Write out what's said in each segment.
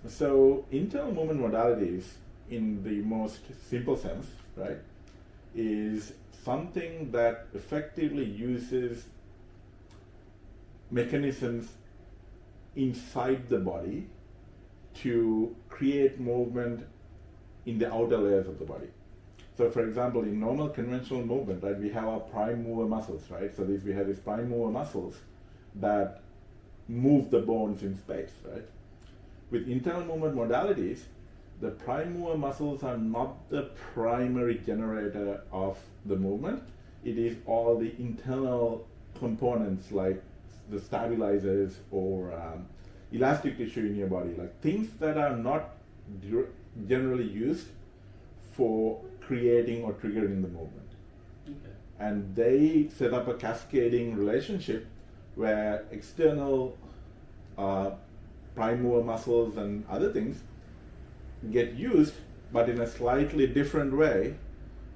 So internal movement modalities, in the most simple sense, right, is something that effectively uses mechanisms inside the body to create movement in the outer layers of the body. So for example, in normal conventional movement, right, we have our prime mover muscles, right? So we have these prime mover muscles that move the bones in space, right? With internal movement modalities, the prime mover muscles are not the primary generator of the movement. It is all the internal components like the stabilizers or elastic tissue in your body, like things that are not generally used for creating or triggering the movement. Okay. And they set up a cascading relationship where external prime mover muscles and other things get used, but in a slightly different way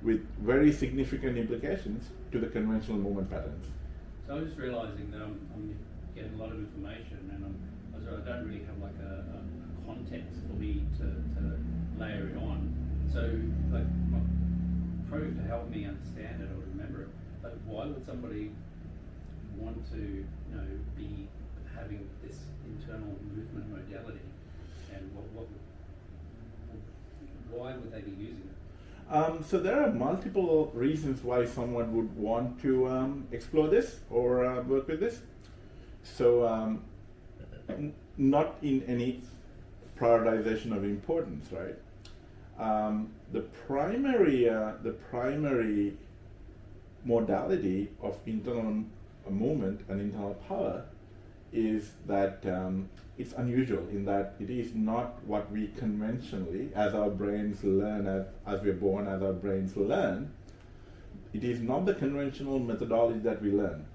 with very significant implications to the conventional movement patterns. So I was just realising that I'm getting a lot of information, and I don't really have like a context for me to layer it on. So like, probably to help me understand it or remember it, like why would somebody want to be having this internal movement modality, and why would they be using it? So there are multiple reasons why someone would want to explore this or work with this. So not in any prioritization of importance, right? The primary modality of internal movement and internal power is that it's unusual in that it is not what we conventionally, as our brains learn, as we're born, as our brains learn, it is not the conventional methodology that we learn.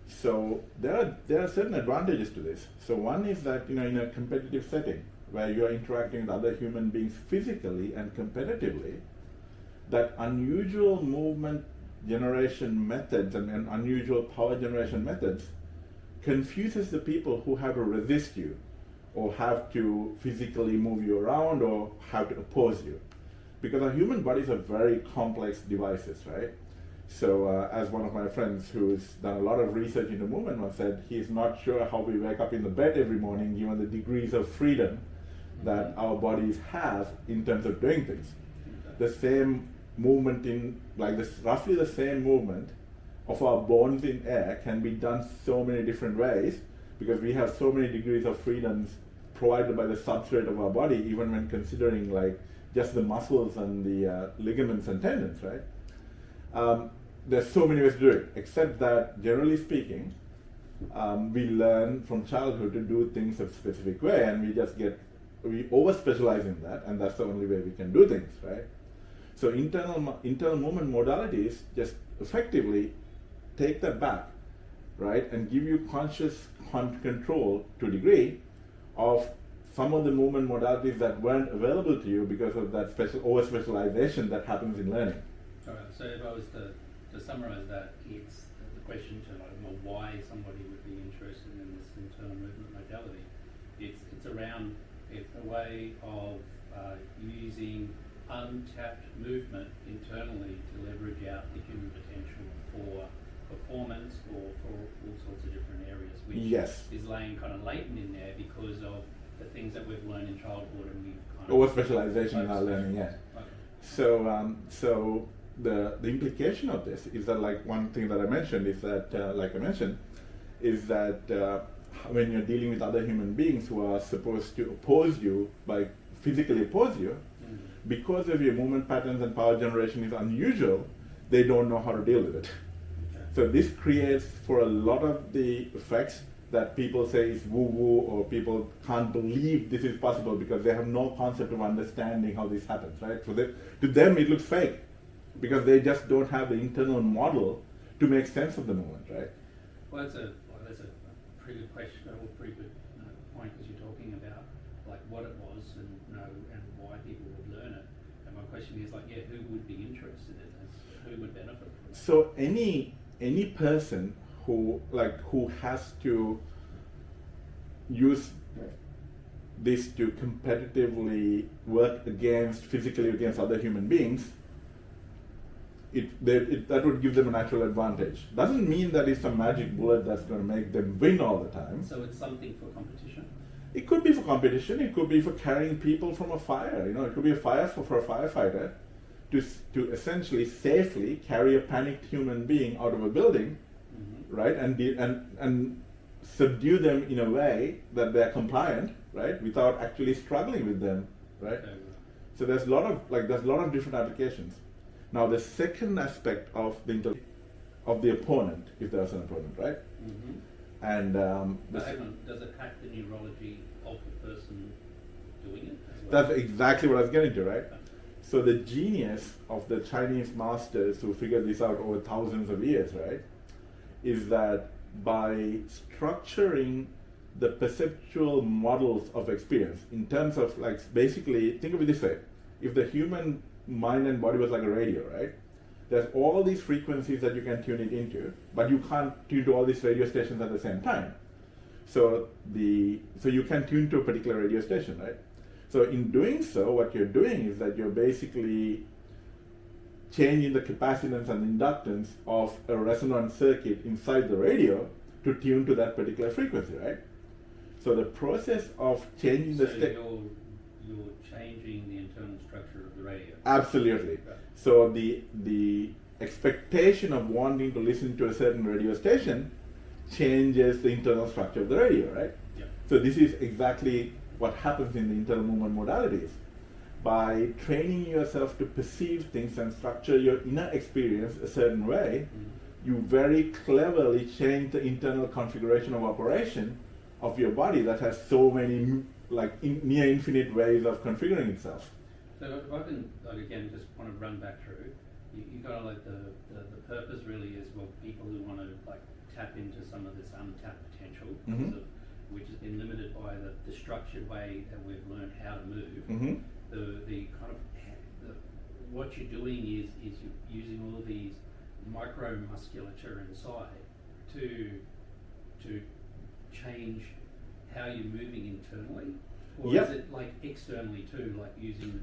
So there are certain advantages to this. So one is that in a competitive setting where you are interacting with other human beings physically and competitively, that unusual movement generation methods and unusual power generation methods confuses the people who have to resist you or have to physically move you around or have to oppose you. Because our human bodies are very complex devices, right? So as one of my friends who's done a lot of research into movement once said, he's not sure how we wake up in the bed every morning given the degrees of freedom that our bodies have in terms of doing things. The same movement roughly the same movement of our bones in air can be done so many different ways because we have so many degrees of freedoms provided by the substrate of our body, even when considering like just the muscles and the ligaments and tendons, right? There's so many ways to do it, except that generally speaking, we learn from childhood to do things a specific way, and we over-specialize in that, and that's the only way we can do things, right? So internal movement modalities just effectively take that back, right, and give you conscious control to a degree of some of the movement modalities that weren't available to you because of that over-specialization that happens in learning. All right, so if I was to summarize that, it's the question to why somebody would be interested in this internal movement modality. It's a way of using untapped movement internally to leverage out the human potential for performance or for all sorts of different areas, which yes. is laying kind of latent in there because of the things that we've learned in childhood and we've kind over specialization in our learning, yeah. Okay. So the implication of this is that, like, one thing that I mentioned is that, when you're dealing with other human beings who are supposed to oppose you, physically oppose you, because of your movement patterns and power generation is unusual, they don't know how to deal with it. Okay. So this creates for a lot of the effects that people say is woo-woo, or people can't believe this is possible because they have no concept of understanding how this happens, right? To them it looks fake because they just don't have the internal model to make sense of the movement, right? Well, that's a pretty good question, or pretty good point, because you're talking about like what it was and and why people would learn it. And my question is who would be interested in this? Who would benefit from it? So any person who has to use this to competitively work physically against other human beings, that would give them a natural advantage. Doesn't mean that it's a magic bullet that's going to make them win all the time. So it's something for competition? It could be for competition, it could be for carrying people from a fire. It could be a fire for a firefighter to essentially safely carry a panicked human being out of a building, right, and subdue them in a way that they're compliant, right, without actually struggling with them, right. Okay. So there's a lot of different applications. Now the second aspect of the opponent, if there's an opponent, right, and but hang on, does it hack the neurology of the person doing it as well? that's exactly what I was getting to, right. So the genius of the Chinese masters who figured this out over thousands of years, right, is that by structuring the perceptual models of experience in terms of, like, basically, think of it this way: if the human mind and body was like a radio, right, there's all these frequencies that you can tune it into, but you can't tune to all these radio stations at the same time. So you can tune to a particular radio station, right? So in doing so, what you're doing is that you're basically changing the capacitance and inductance of a resonant circuit inside the radio to tune to that particular frequency, right? So the process of changing the state... You're changing the internal structure of the radio. Absolutely. Right. So the expectation of wanting to listen to a certain radio station changes the internal structure of the radio, right? Yeah. So this is exactly what happens in the internal movement modalities. By training yourself to perceive things and structure your inner experience a certain way, you very cleverly change the internal configuration of operation of your body that has so many near infinite ways of configuring itself. So if I can, again, just want to run back through, you kind of like the purpose really is, well, people who want to tap into some of this untapped potential, because of, which has been limited by the structured way that we've learned how to move. The kind of what you're doing is you're using all of these micromusculature inside to change how you're moving internally, or is it like externally too, like using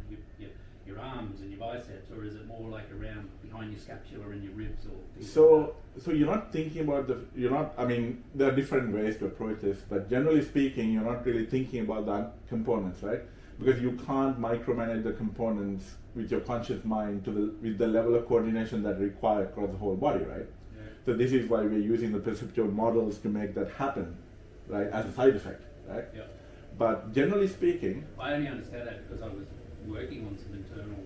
your arms and your biceps, or is it more like around behind your scapula and your ribs or things so you're not thinking about there are different ways to approach this, but generally speaking, you're not really thinking about the components, right? Because you can't micromanage the components with your conscious mind with the level of coordination that required across the whole body, right? Yeah. So this is why we're using the perceptual models to make that happen, right, as a side effect, right? Yeah. But generally speaking, I only understand that because I was working on some internal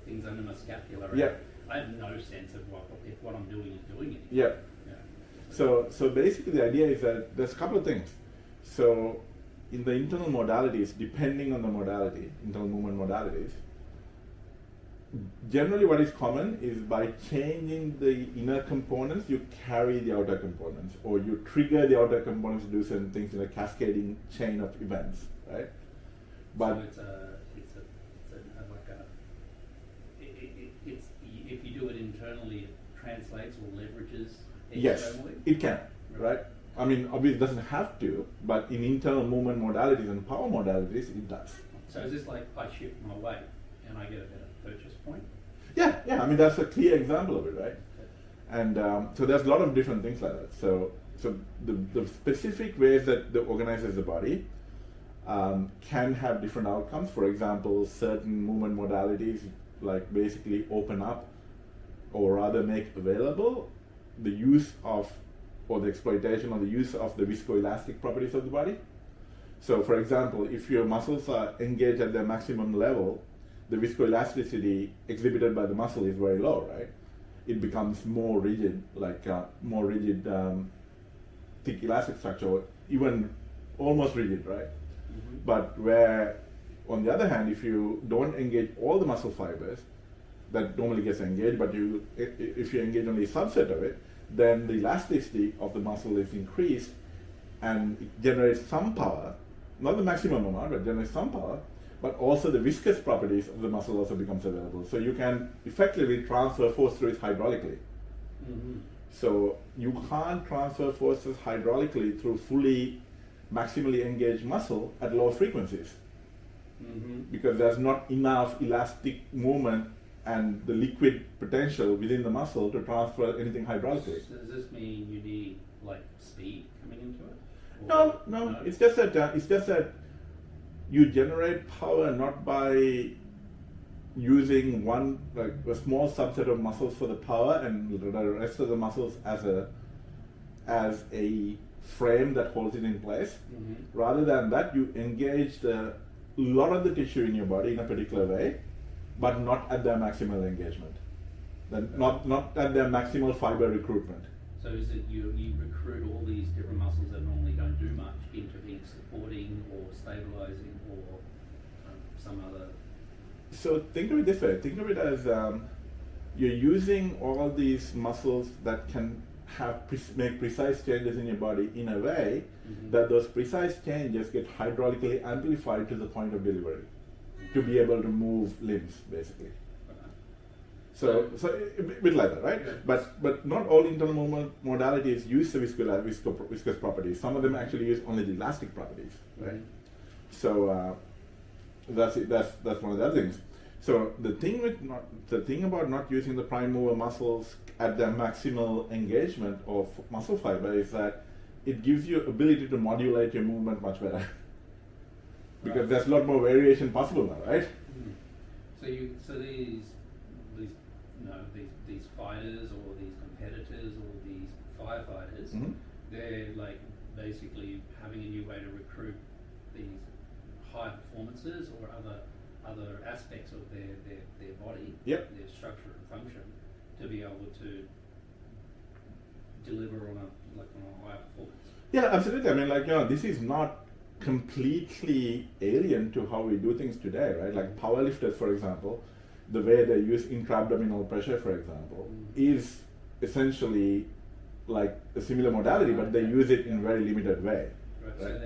things under my scapula. Right? Yeah. I have no sense of if what I'm doing is doing it. yeah. Yeah. So basically the idea is that there's a couple of things. So in the internal modalities, depending on the modality, internal movement modalities, generally what is common is by changing the inner components, you carry the outer components, or you trigger the outer components to do certain things in a cascading chain of events, right? But so it's if you do it internally, it translates or leverages yes, externally? it can, right? I mean, obviously it doesn't have to, but in internal movement modalities and power modalities, it does. So is this like I shift my weight and I get a better purchase point? Yeah, I mean, that's a clear example of it, right? And so there's a lot of different things like that. So the specific ways that the organizes the body can have different outcomes. For example, certain movement modalities like basically open up, or rather make available, the use of, or the exploitation or the use of the viscoelastic properties of the body. So for example, if your muscles are engaged at their maximum level, the viscoelasticity exhibited by the muscle is very low, right? It becomes more rigid, thick elastic structure, or even almost rigid, right? But where, on the other hand, if you don't engage all the muscle fibers, that normally gets engaged, but if you engage only a subset of it, then the elasticity of the muscle is increased and it generates some power, not the maximum amount, but generates some power, but also the viscous properties of the muscle also becomes available. So you can effectively transfer force through it hydraulically. So you can't transfer forces hydraulically through fully maximally engaged muscle at low frequencies because there's not enough elastic movement and the liquid potential within the muscle to transfer anything hydraulically. So does this mean you need like speed coming into it? No. It's just that you generate power not by using one like a small subset of muscles for the power and the rest of the muscles as a frame that holds it in place. Rather than that, you engage a lot of the tissue in your body in a particular way, but not at their maximal engagement. Not at their maximal fiber recruitment. So is it you recruit all these different muscles that normally don't do much into being supporting or stabilizing or some other? So think of it this way. Think of it as you're using all these muscles that can make precise changes in your body in a way that those precise changes get hydraulically amplified to the point of delivery to be able to move limbs, basically. So a bit like that, right? Yeah. But not all internal movement modalities use the viscous properties. Some of them actually use only the elastic properties, right? So that's one of the other things. So the thing about not using the prime mover muscles at their maximal engagement of muscle fiber is that it gives you ability to modulate your movement much better. Because there's a lot more variation possible now, right? So these fighters or these competitors or these firefighters, they're like basically having a new way to recruit these high performances or other aspects of their body, their structure and function, to be able to deliver on a higher performance. Yeah, absolutely. I mean, this is not completely alien to how we do things today, right? Like powerlifters, for example, the way they use intra-abdominal pressure, for example, is essentially like a similar modality, but they use it in a very limited way. Right. So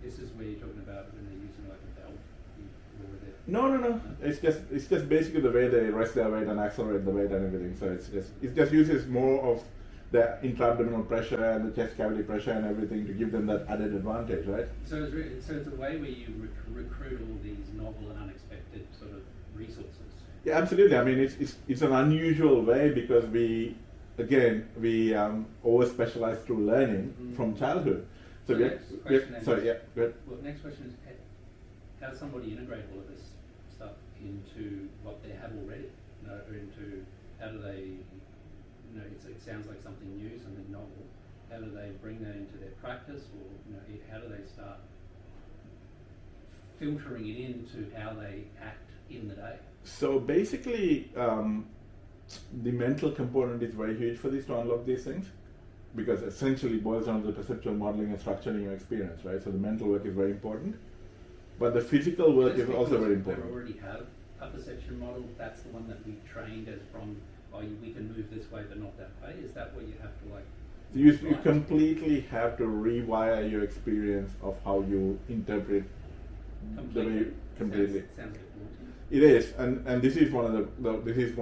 this is where you're talking about when they're using like a belt? No. It's just basically the way they rest their weight and accelerate the weight and everything. So it just uses more of the intra-abdominal pressure and the chest cavity pressure and everything to give them that added advantage, right? So it's a way where you recruit all these novel and unexpected sort of resources. Yeah, absolutely. I mean, it's an unusual way because we over specialize through learning from childhood. So go ahead. Well, next question is, how does somebody integrate all of this stuff into what they have already? Or into how do they? It sounds like something new, something novel. How do they bring that into their practice, or how do they start filtering it into how they act in the day? So basically, the mental component is very huge for this to unlock these things, because essentially it boils down to the perceptual modeling and structuring your experience, right? So the mental work is very important, but the physical work is also very important. We already have a perception model. That's the one that we trained as from. We can move this way, but not that way. Is that what you have to like? You completely have to rewire your experience of how you interpret completely. Sounds like daunting. It is, and this is one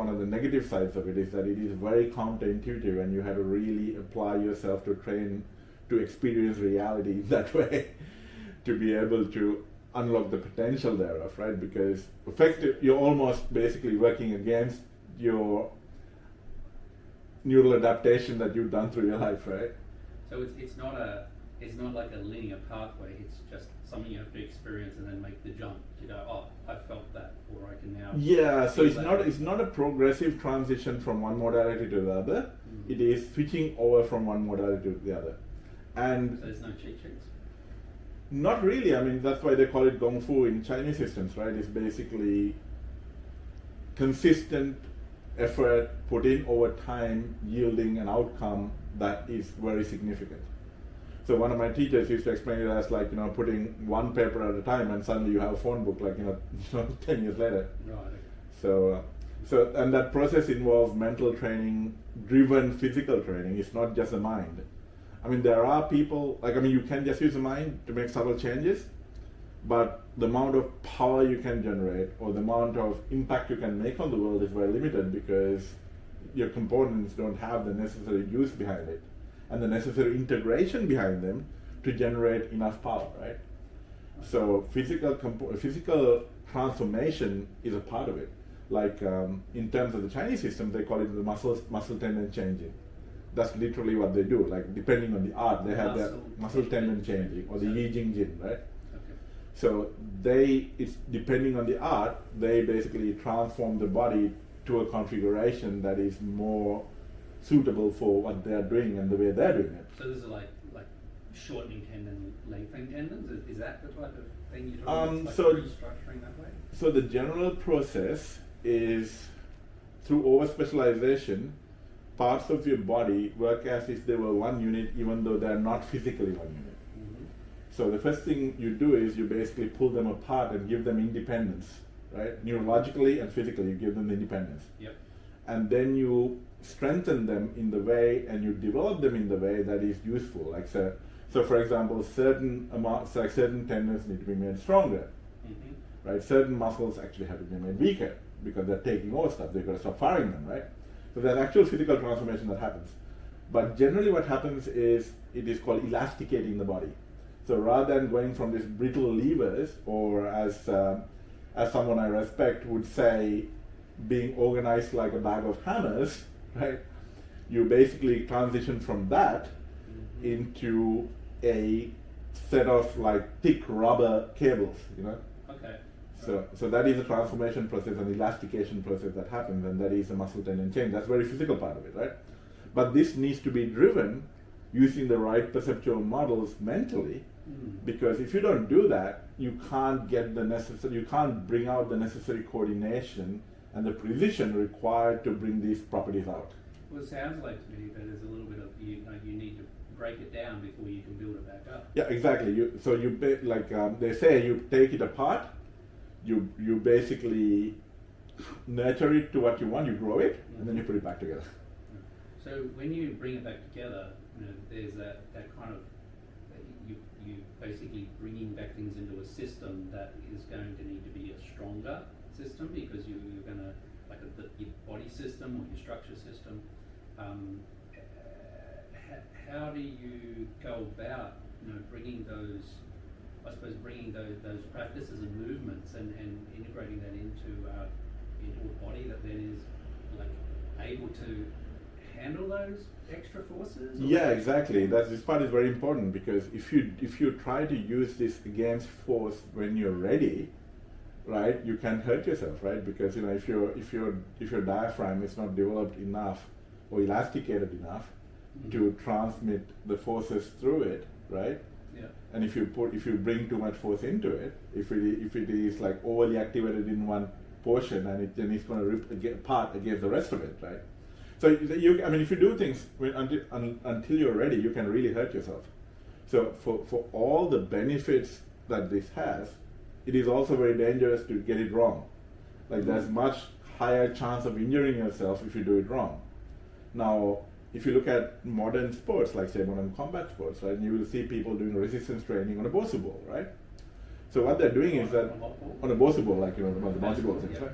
of the negative sides of it, is that it is very counterintuitive, and you have to really apply yourself to train to experience reality in that way to be able to unlock the potential thereof, right? Because you're almost basically working against your neural adaptation that you've done through your life, right? So it's not like a linear pathway. It's just something you have to experience and then make the jump to go, oh, I felt that, or I can now. Yeah, so it's not a progressive transition from one modality to the other. It is switching over from one modality to the other, and so there's no cheat sheets. Not really. I mean, that's why they call it Gong Fu in Chinese systems, right? It's basically consistent effort put in over time yielding an outcome that is very significant. So one of my teachers used to explain it as like, putting one paper at a time, and suddenly you have a phone book 10 years later. Right. So and that process involves mental training, driven physical training. It's not just the mind. I mean, there are people, you can just use the mind to make subtle changes, but the amount of power you can generate or the amount of impact you can make on the world is very limited because your components don't have the necessary juice behind it. and the necessary integration behind them to generate enough power, right? So physical transformation is a part of it. Like in terms of the Chinese system, they call it the muscle tendon changing. That's literally what they do. Like depending on the art, they have their muscle tendon changing, or the Yi Jing Jin, right? Okay. So it's depending on the art, they basically transform the body to a configuration that is more suitable for what they are doing and the way they're doing it. So this is like shortening tendon, lengthening tendons. Is that the type of thing you're talking about? So restructuring that way. So the general process is through over-specialization, parts of your body work as if they were one unit, even though they're not physically one unit. Mm-hmm. So the first thing you do is you basically pull them apart and give them independence, right? Neurologically and physically, you give them independence. Yep. And then you strengthen them in the way, and you develop them in the way that is useful. Like so for example, certain tendons need to be made stronger, Mm-hmm. right? Certain muscles actually have to be made weaker because they're taking over stuff. They've got to stop firing them, right? So there's actual physical transformation that happens. But generally what happens is it is called elasticating the body. So rather than going from these brittle levers, or as someone I respect would say, being organized like a bag of hammers, right? You basically transition from that into a set of like thick rubber cables, you know? Okay. So that is a transformation process, an elastication process that happens, and that is a muscle tendon change. That's very physical part of it, right? But this needs to be driven using the right perceptual models mentally, because if you don't do that, you can't you can't bring out the necessary coordination and the precision required to bring these properties out. Well, it sounds like to me that there's a little bit of you need to break it down before you can build it back up. Yeah, exactly. They say you take it apart, you basically nurture it to what you want, you grow it, and then you put it back together. So when you bring it back together, there's that kind of you basically bringing back things into a system that is going to need to be a stronger system, because you're going to your body system or your structure system. How do you go about bringing those practices and movements and integrating that into a body that then is able to handle those extra forces? Yeah, exactly. This part is very important, because if you try to use this against force when you're ready, right, you can hurt yourself, right? Because if your diaphragm is not developed enough or elasticated enough to transmit the forces through it, right? Yeah. And if you bring too much force into it, if it is like overly activated in one portion, and then it's going to rip apart against the rest of it, right? So if you do things until you're ready, you can really hurt yourself. So for all the benefits that this has, it is also very dangerous to get it wrong. Like there's much higher chance of injuring yourself if you do it wrong. Now, if you look at modern sports, like say modern combat sports, right, you will see people doing resistance training on a Bosu ball, right? So what they're doing is that on a Bosu ball, like the bouncy ball things, right?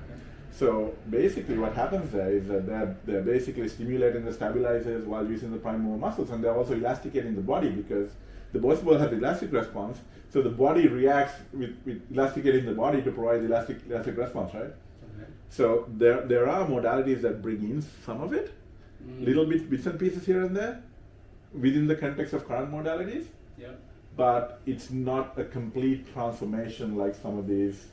So basically what happens there is that they're basically stimulating the stabilizers while using the prime mover muscles, and they're also elasticating the body, because the Bosu ball has elastic response, so the body reacts with elasticating the body to provide the elastic response, right? Okay. So there are modalities that bring in some of it, little bits and pieces here and there, within the context of current modalities. Yeah. But it's not a complete transformation like some of these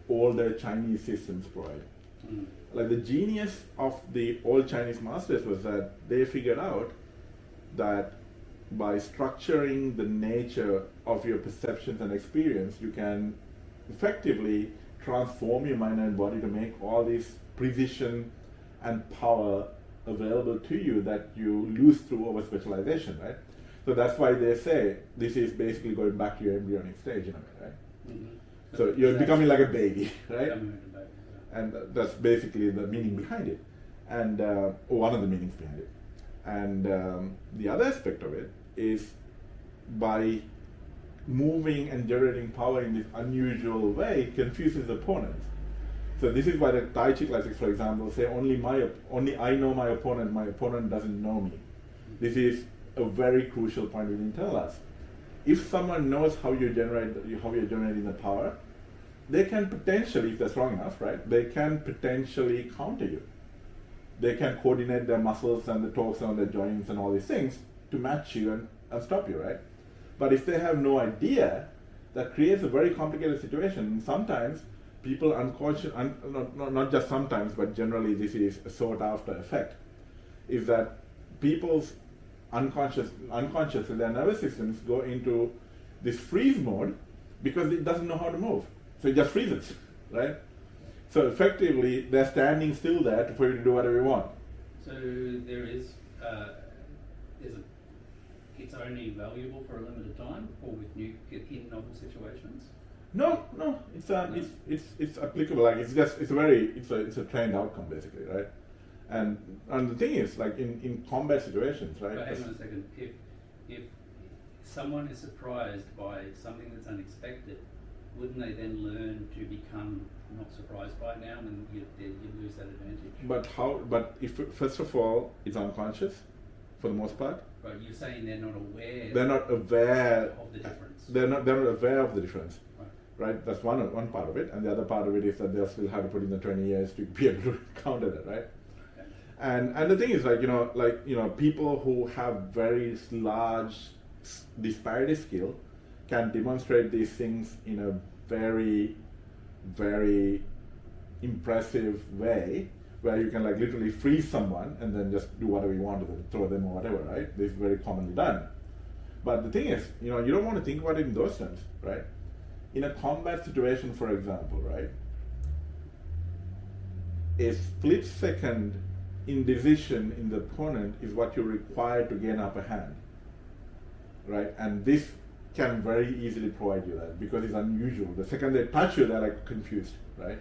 older Chinese systems provide. Like the genius of the old Chinese masters was that they figured out that by structuring the nature of your perceptions and experience, you can effectively transform your mind and body to make all this precision and power available to you that you lose through over-specialization, right? So that's why they say this is basically going back to your embryonic stage in a way, right? Mm-hmm. So you're becoming like a baby, right? Yeah. And that's basically the meaning behind it, and one of the meanings behind it. And the other aspect of it is by moving and generating power in this unusual way, it confuses opponents. So this is why the Tai Chi classics, for example, say only I know my opponent doesn't know me. This is a very crucial point we internalize. If someone knows how you're generating the power, they can potentially, if they're strong enough, right, they can potentially counter you. They can coordinate their muscles and the torques on their joints and all these things to match you and stop you, right? But if they have no idea, that creates a very complicated situation. And sometimes people not just sometimes, but generally this is a sought after effect, is that people's unconscious in their nervous systems go into this freeze mode because it doesn't know how to move. So it just freezes, right? So effectively, they're standing still there for you to do whatever you want. So there is, it's only valuable for a limited time, or with new in novel situations. No, it's applicable. Like it's a trained outcome basically, right? And the thing is, like in combat situations, right? But hang on a second. If someone is surprised by something that's unexpected, wouldn't they then learn to become not surprised by it now, and you lose that advantage? But how? But if first of all, it's unconscious, for the most part. Right, you're saying they're not aware. They're not aware of the difference. They're not aware of the difference. Right. That's one part of it, and the other part of it is that they'll still have to put in the 20 years to be able to counter that, right? Okay. And the thing is, people who have very large disparity skill can demonstrate these things in a very, very impressive way, where you can like literally freeze someone and then just do whatever you want to them, throw them or whatever, right? This is very commonly done. But the thing is, you don't want to think about it in those terms, right? In a combat situation, for example, right? A split second indecision in the opponent is what you're required to gain upper hand, right? And this can very easily provide you that because it's unusual. The second they touch you, they're like confused, right?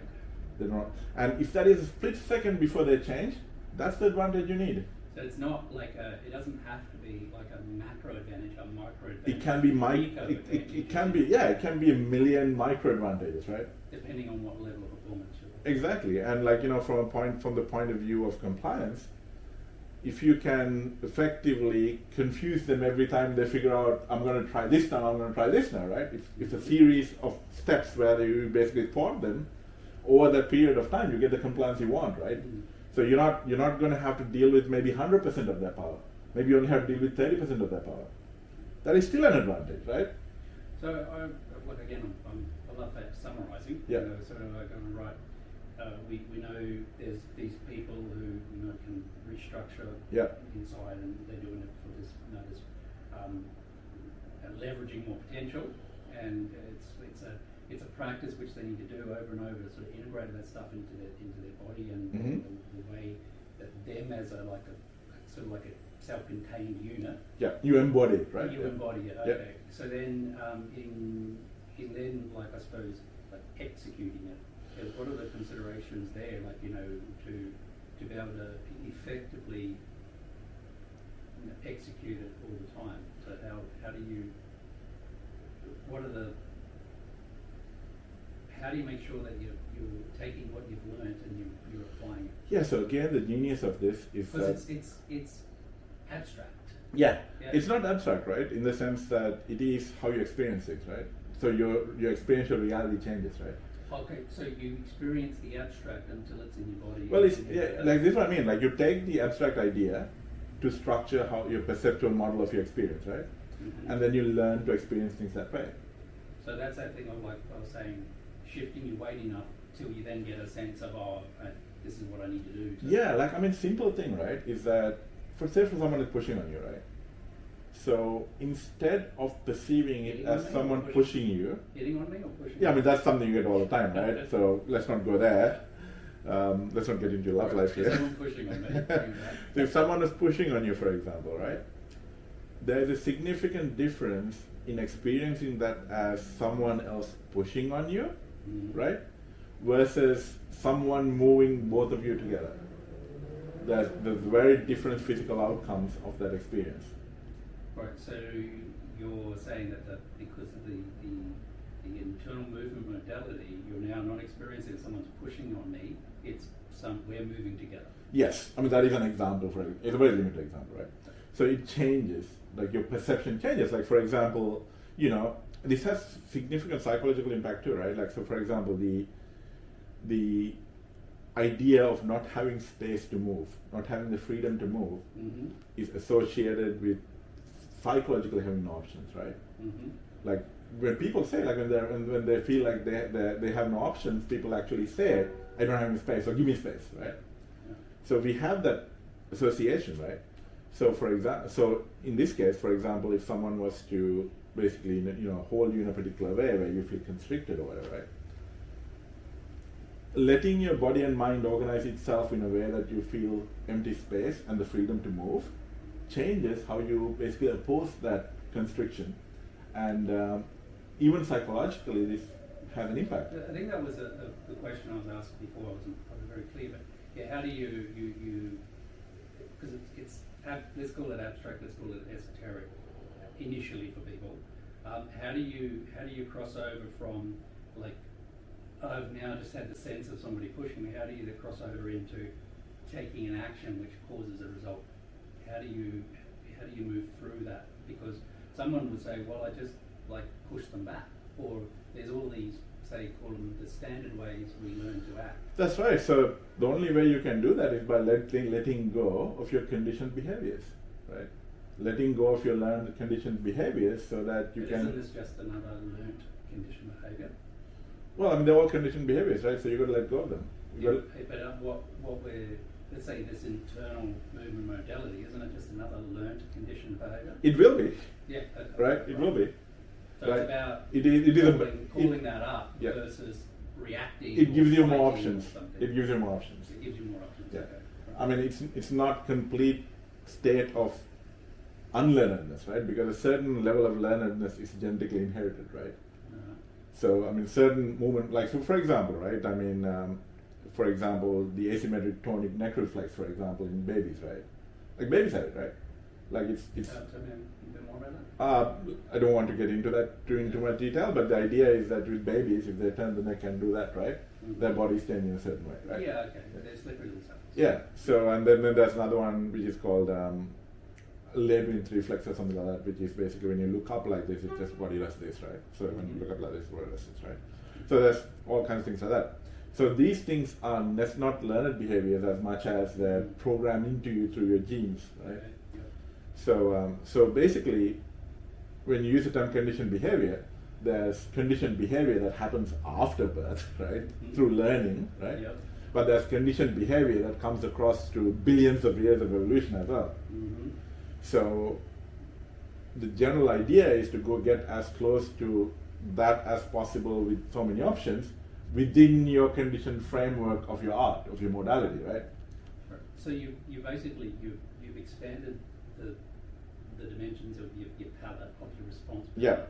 They're not, and if that is a split second before they change, that's the advantage you need. So it's not like it doesn't have to be like a macro advantage, a micro advantage. It can be it can be a million micro advantages, right? Depending on what level of performance you're. Exactly, and from the point of view of compliance, if you can effectively confuse them every time they figure out, I'm going to try this now, I'm going to try this now, right? It's a series of steps where you basically thwart them over that period of time, you get the compliance you want, right? Mm-hmm. So you're not going to have to deal with maybe 100% of their power. Maybe you only have to deal with 30% of their power. That is still an advantage, right? So I love that summarising. Yeah. So I'm going to write. We know there's these people who can restructure inside, and they're doing it for this leveraging more potential, and it's a practice which they need to do over and over to sort of integrate that stuff into their body and the way that them as a sort of like a self-contained unit. Yeah, you embody it, right? You embody it. Okay. Yeah. So then in I suppose executing it, what are the considerations there? To be able to effectively execute it all the time. So how do you? How do you make sure that you're taking what you've learned and you're applying it? Yeah. So again, the genius of this is that it's abstract. Yeah, it's not abstract, right? In the sense that it is how you experience it, right? So your experiential reality changes, right? Okay, so you experience the abstract until it's in your body. Well, like this is what I mean. Like you take the abstract idea to structure how your perceptual model of your experience, right? Mm-hmm. And then you learn to experience things that way. So that's that thing of I was saying, shifting your weight enough till you then get a sense of this is what I need to do. Simple thing, right? Is that for someone is pushing on you, right? So instead of perceiving it as someone pushing you, hitting on me or pushing? Yeah, that's something you get all the time, right? So let's not go there. Let's not get into your love life here. Someone pushing on me. So if someone is pushing on you, for example, right? There is a significant difference in experiencing that as someone else pushing on you, right? Versus someone moving both of you together. There's very different physical outcomes of that experience. Right, so you're saying that because of the internal movement modality, you're now not experiencing someone's pushing on me, we're moving together. Yes, that is an example it's a very limited example, right? So it changes, like your perception changes. Like for example, this has significant psychological impact too, right? Like so, for example, the idea of not having space to move, not having the freedom to move, Mm-hmm. is associated with psychologically having no options, right? Mm-hmm. Like when people say, like when they feel like they have no options, people actually say, I don't have any space, or give me space, right? Yeah. So we have that association, right? So so in this case, for example, if someone was to basically hold you in a particular way where you feel constricted or whatever, right? Letting your body and mind organize itself in a way that you feel empty space and the freedom to move changes how you basically oppose that constriction, and even psychologically this has an impact. I think that was the question I was asked before. I wasn't very clear, but yeah, how do you because it's let's call it abstract, let's call it esoteric initially for people. How do you cross over from like, I've now just had the sense of somebody pushing me, how do you cross over into taking an action which causes a result? How do you move through that? Because someone would say, well, I just like push them back, or there's all these, say, call them the standard ways we learn to act. That's right. So the only way you can do that is by letting go of your conditioned behaviors, right? Letting go of your learned conditioned behaviors so that you can. Isn't this just another learned conditioned behavior? Well, I mean, they're all conditioned behaviors, right? So you've got to let go of them. But what we're, let's say this internal movement modality, isn't it just another learned conditioned behavior? It will be. Yeah. Right? It will be. So right. it's about it is calling that up yeah. versus reacting. It gives you more fighting or options. something. It gives you more options. It gives you more options. Yeah. Okay. I mean, it's not complete state of unlearnedness, right? Because a certain level of learnedness is genetically inherited, right? So, I mean, certain movement, like, so for example, right? I mean, for example, the asymmetric tonic neck reflex, for example, in babies, right? Like babies have it, right? Like it's. Tell me a bit more about that. I don't want to get into that too much detail, but the idea is that with babies, if they turn the neck and do that, right, Mm-hmm. their body's staying in a certain way, right? Yeah, okay. They're slippery little cells. Yeah. So, and then there's another one which is called labyrinth reflex or something like that, which is basically when you look up like this, it just body does this, right? So when you look up like this, body does this, right? So there's all kinds of things like that. So these things are not learned behaviors as much as they're programmed into you through your genes, right? Okay. Yeah. So basically, when you use the term conditioned behavior, there's conditioned behavior that happens after birth, right? Mm-hmm. Through learning, right? Yep. But there's conditioned behavior that comes across through billions of years of evolution as well. Mm-hmm. So the general idea is to go get as close to that as possible with so many options within your conditioned framework of your art, of your modality, right? Right. So you basically you've expanded the dimensions of your palette of your response. Yeah.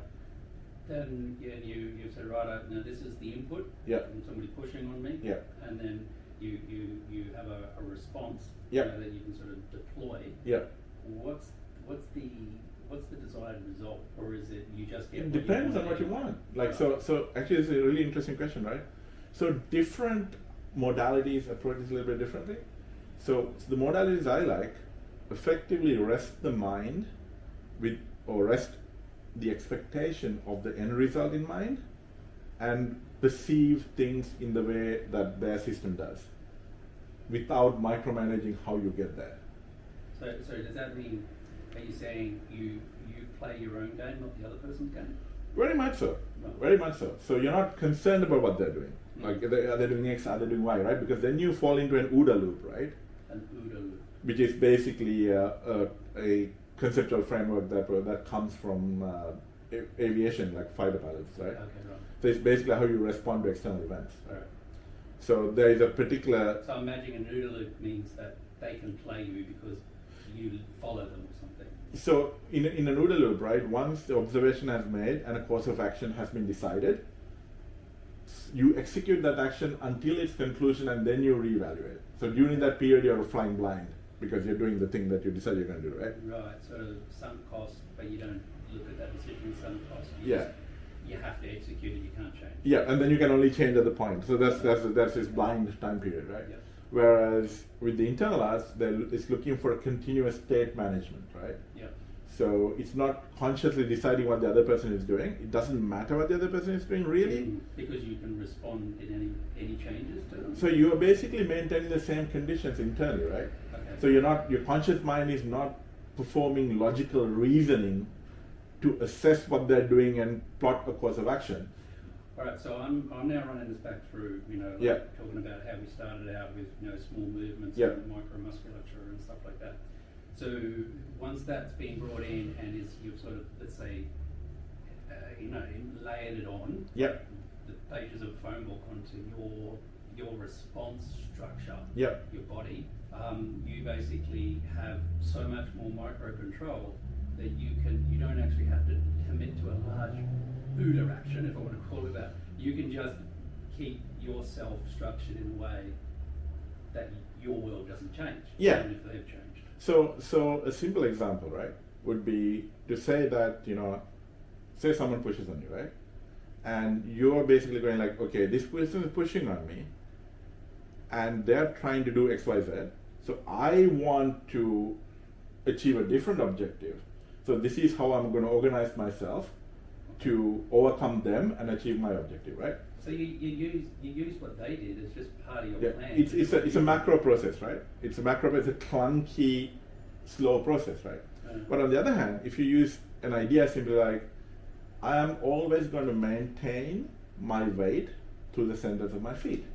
Then you said, right, now this is the input Yeah. from somebody pushing on me. Yeah. And then you have a response Yeah. that you can sort of deploy. Yeah. What's the desired result, or is it you just get? It depends on what you want. Like so actually it's a really interesting question, right? So different modalities approach this a little bit differently. So the modalities I like effectively rest the mind with, or rest the expectation of the end result in mind, and perceive things in the way that their system does, without micromanaging how you get there. So does that mean, are you saying you play your own game, not the other person's game? Very much so. Right. Very much so. So you're not concerned about what they're doing. Mm. Like, are they doing X, are they doing Y, right? Because then you fall into an OODA loop, right? An OODA loop. Which is basically a conceptual framework that comes from aviation, like fighter pilots, right? Okay, right. So it's basically how you respond to external events. Right. So there is a particular. So imagining an OODA loop means that they can play you because you follow them or something. So in an OODA loop, right? Once the observation has made and a course of action has been decided, you execute that action until its conclusion, and then you reevaluate. So during that period, you're flying blind because you're doing the thing that you decided you're going to do, right? Right. So sunk cost, but you don't look at that decision sunk cost. Yeah. You have to execute it. You can't change. Yeah, and then you can only change at the point. So that's this blind time period, right? Yeah. Whereas with the internal arts, it's looking for a continuous state management, right? Yeah. So it's not consciously deciding what the other person is doing. It doesn't matter what the other person is doing, really. Because you can respond in any changes to them. So you are basically maintaining the same conditions internally, right? Okay. So your conscious mind is not performing logical reasoning to assess what they're doing and plot a course of action. All right, so I'm now running this back through, talking about how we started out with, small movements and micromusculature and stuff like that. So once that's been brought in and you've sort of, let's say, layered it on, Yep. the pages of a phone book onto your response structure, Yep. your body, you basically have so much more micro control that you don't actually have to commit to a large Buddha action, if I want to call it that. You can just keep yourself structured in a way that your world doesn't change, Yeah. even if they've changed. So a simple example, right, would be to say that, say someone pushes on you, right? And you're basically going like, okay, this person is pushing on me and they're trying to do X, Y, Z. So I want to achieve a different objective. So this is how I'm going to organize myself to overcome them and achieve my objective, right? So you use what they did as just part of your Yeah, plan. it's a macro process, right? It's a clunky, slow process, right? But on the other hand, if you use an idea simply like, I am always going to maintain my weight to the centers of my feet,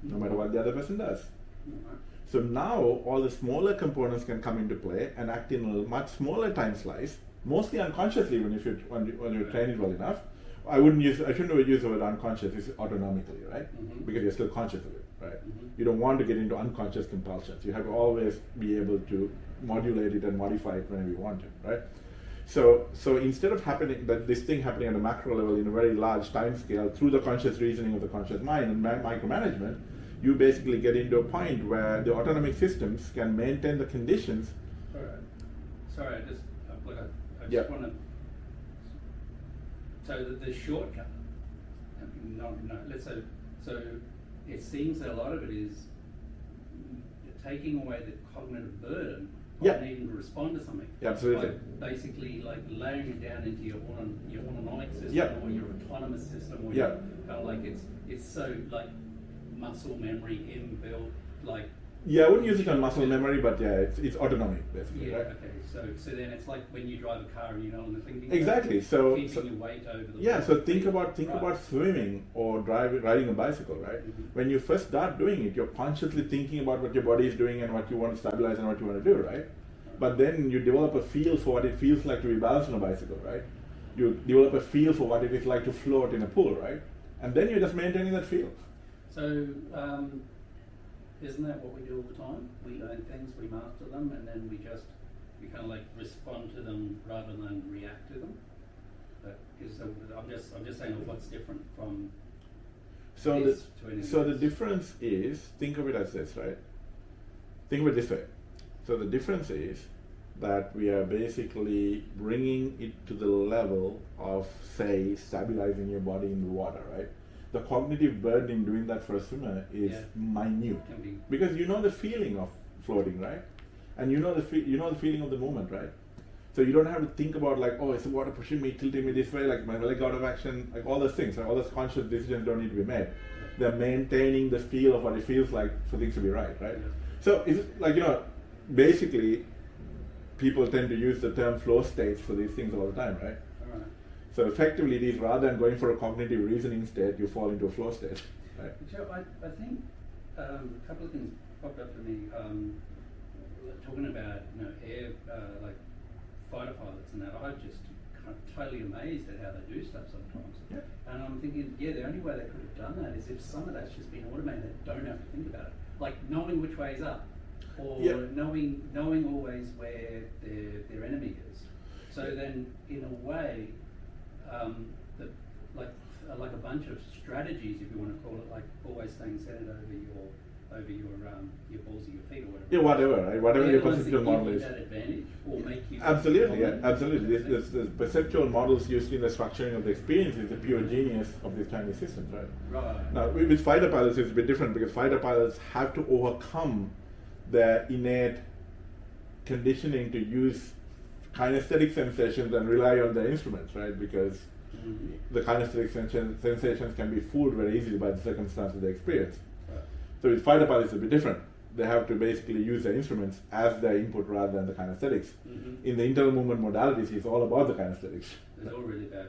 no matter what the other person does. Right. So now all the smaller components can come into play and act in a much smaller time slice, mostly unconsciously when you train it well enough. I shouldn't use the word unconscious, it's autonomically, right? Mm-hmm. Because you're still conscious of it, right? Mm-hmm. You don't want to get into unconscious compulsions. You have to always be able to modulate it and modify it whenever you want to, right? So instead of this thing happening at a macro level in a very large time scale through the conscious reasoning of the conscious mind and micromanagement, you basically get into a point where the autonomic systems can maintain the conditions. Sorry, I just Yep. want to. So the shortcut. Let's say. So it seems that a lot of it is taking away the cognitive burden of needing to respond to something. Yeah, absolutely. Basically, like layering it down into your autonomic system or your autonomous system, or Yeah. kind of like it's so like muscle memory inbuilt, like. Yeah, I wouldn't use it on muscle memory, but yeah, it's autonomic basically, Yeah. right? Okay. So then it's like when you drive a car and you're not on the thinking. Exactly. Keeping your weight over the. Yeah. So think about Right. swimming or riding a bicycle, right? Mm-hmm. When you first start doing it, you're consciously thinking about what your body is doing and what you want to stabilize and what you want to do, right? But then you develop a feel for what it feels like to be balanced on a bicycle, right? You develop a feel for what it is like to float in a pool, right? And then you're just maintaining that feel. So, isn't that what we do all the time? We learn things, we master them, and then we kind of like respond to them rather than react to them. I'm just saying what's different from. So the else. difference is, think of it as this, right? Think of it this way. So the difference is that we are basically bringing it to the level of, say, stabilizing your body in the water, right? The cognitive burden in doing that for a swimmer is minute, because you know the feeling of floating, right? And you know the feeling of the movement, right? So you don't have to think about like, oh, is the water pushing me, tilting me this way, like my leg out of action, like all those things, right? All those conscious decisions don't need to be made. They're maintaining the feel of what it feels like for things to be right? So it's like, basically people tend to use the term flow states for these things all the time, right? So effectively, it is rather than going for a cognitive reasoning state, you fall into a flow state, right? So I think a couple of things popped up to me. Talking about air like fighter pilots and that, I'm just kind of totally amazed at how they do stuff sometimes. Yeah. And I'm thinking, the only way they could have done that is if some of that's just been automated. They don't have to think about it, like knowing which way is up, or knowing always where their enemy is. So then, in a way. Like a bunch of strategies, if you want to call it, like always staying centered over over your balls of your feet or whatever. Yeah, whatever, right? Whatever your perceptual model is. That advantage or make you Absolutely, yeah, absolutely. This perceptual models used in the structuring of the experience is the pure genius of these Chinese systems, right? Right. Now, with fighter pilots, it's a bit different because fighter pilots have to overcome their innate conditioning to use kinesthetic sensations and rely on their instruments, right? Because the kinesthetic sensations can be fooled very easily by the circumstances they experience. Right. So with fighter pilots, it's a bit different. They have to basically use their instruments as their input rather than the kinesthetics. In the internal movement modalities, it's all about the kinesthetics. It's all really about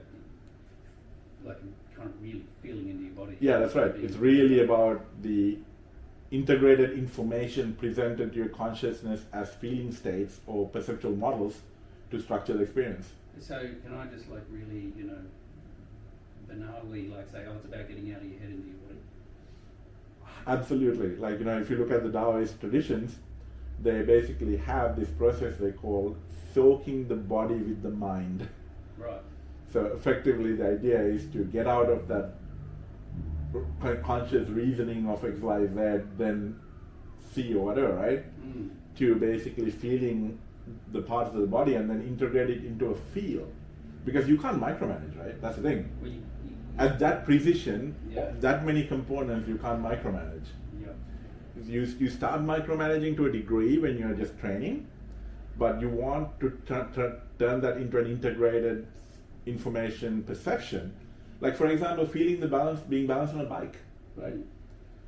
like kind of really feeling into your body. Yeah, that's right. It's really about the integrated information presented to your consciousness as feeling states or perceptual models to structure the experience. So can I just like really, banally like say, it's about getting out of your head into your body? Absolutely. Like, if you look at the Taoist traditions, they basically have this process they call soaking the body with the mind. Right. So effectively the idea is to get out of that conscious reasoning of X, Y, Z, then C or whatever, right? To basically feeling the parts of the body and then integrate it into a feel. Because you can't micromanage, right? That's the thing. Well, At that precision, Yeah. that many components, you can't micromanage. You start micromanaging to a degree when you're just training, but you want to turn that into an integrated information perception. Like for example, feeling the balance, being balanced on a bike, right?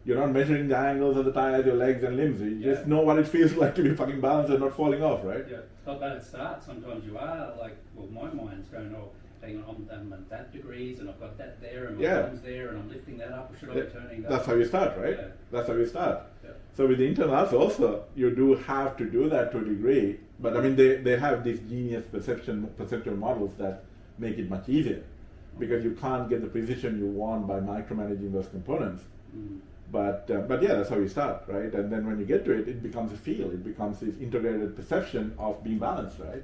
You're not measuring the angles of the tires, your legs and limbs. You just know what it feels like to be fucking balanced and not falling off, right? Yeah. But at the start, sometimes you are like, well, my mind's going, hang on, I'm at that degrees and I've got that there and my arm's there and I'm lifting that up. Or should I be turning that? That's how you start, right? Yeah. That's how you start. Yeah. So with the internal arts also, you do have to do that to a degree. But I mean, they have these genius perceptual models that make it much easier. Because you can't get the precision you want by micromanaging those components. But yeah, that's how you start, right? And then when you get to it, it becomes a feel. It becomes this integrated perception of being balanced, right?